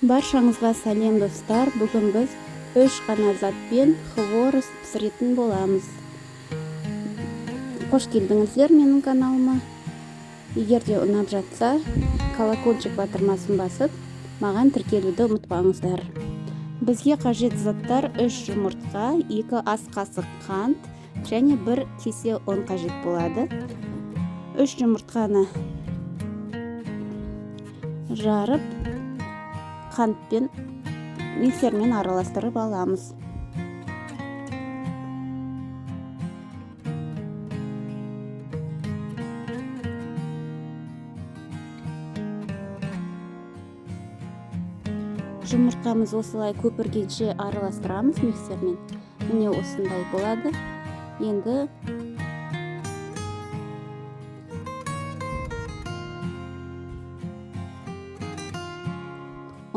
Баршаңызға сәлем достар. Бүгін біз 3 қана затпен хворост пісіретін боламыз. Қош келдіңіздер менің каналыма. Егер де ұнап жатса, колокольчик батырмасын басып, маған тіркелуді ұмытпаңыздар. Бізге қажет заттар 3 жұмыртқа, 2 ас қасық қант және 1 кесе ұн қажет болады. 3 жұмыртқаны жарып, қантпен миксермен араластырып аламыз. Жұмыртқамыз осылай көпіргенше араластырамыз миксермен. Міне осындай болады. Енді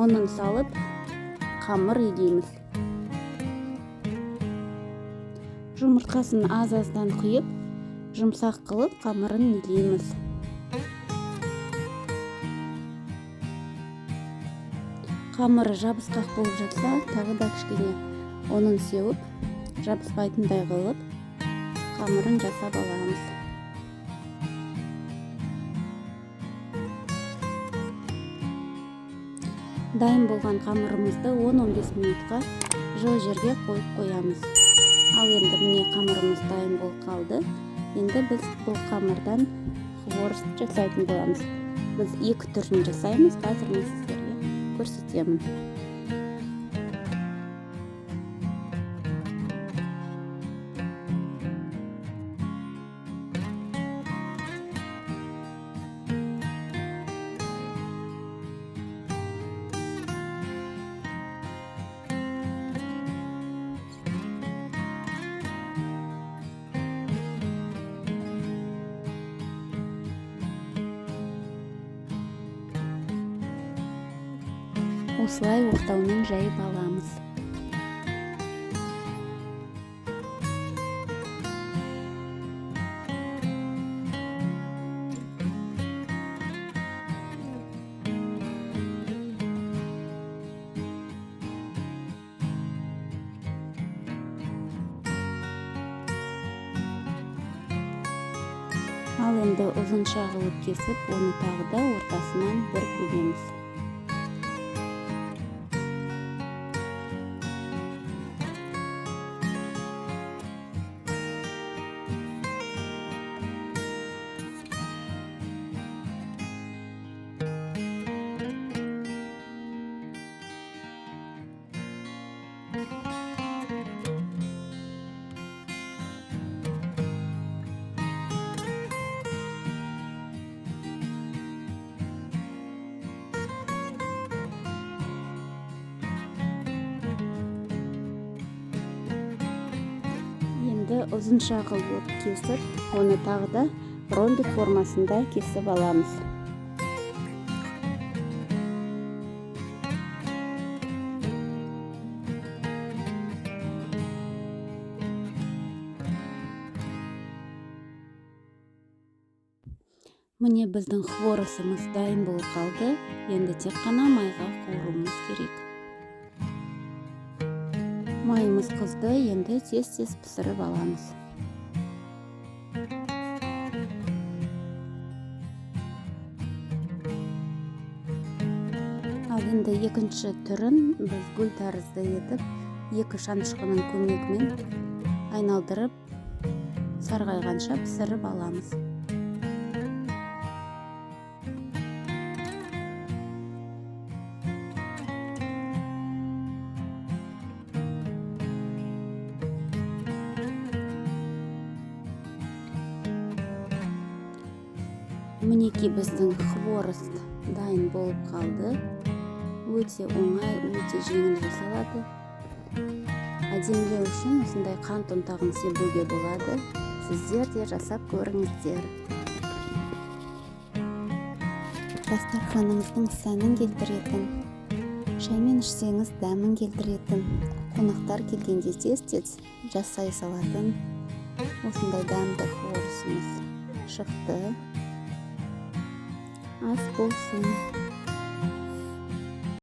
ұнын салып қамыр илейміз. Жұмыртқасын аз-аздан құйып, жұмсақ қылып қамырын илейміз. Қамыры жабысқақ болып жатса, тағы да кішкене ұнын сеуіп, жабыспайтындай қылып, қамырын жасап аламыз. Дайын болған қамырымызды 10-15 минутқа жылы жерге қойып қоямыз. Ал енді міне қамырымыз дайын болып қалды. Енді біз бұл қамырдан хворост жасайтын боламыз. Біз 2 түрін жасаймыз. Қазір мен сіздерге көрсетемін. Осылай оқтаумен жайып аламыз. Ал енді ұзынша қылып кесіп, оны тағы да ортасынан бір бөлеміз. Ұзынша қылып кесіп, оны тағы да ромбик формасында кесіп аламыз. Міне біздің хворостымыз дайын болып қалды. Енді тек қана майға қуыруымыз керек. Майымыз қызды, енді тез-тез пісіріп аламыз. Ал енді екінші түрін біз гүл тәрізді етіп, 2 шанышқының көмегімен айналдырып, сарғайғанша пісіріп аламыз. Мінеки біздің хворост дайын болып қалды. Өте оңай, өте жеңіл жасалады. Әдемілеу үшін осындай қант ұнтағын себуге болады. Сіздер де жасап көріңіздер. Дастарханыңыздың сәнін келтіретін, шаймен ішсеңіз дәмін келтіретін, қонақтар келгенде тез-тез жасай салатын осындай дәмді хворостымыз шықты. Ас болсын.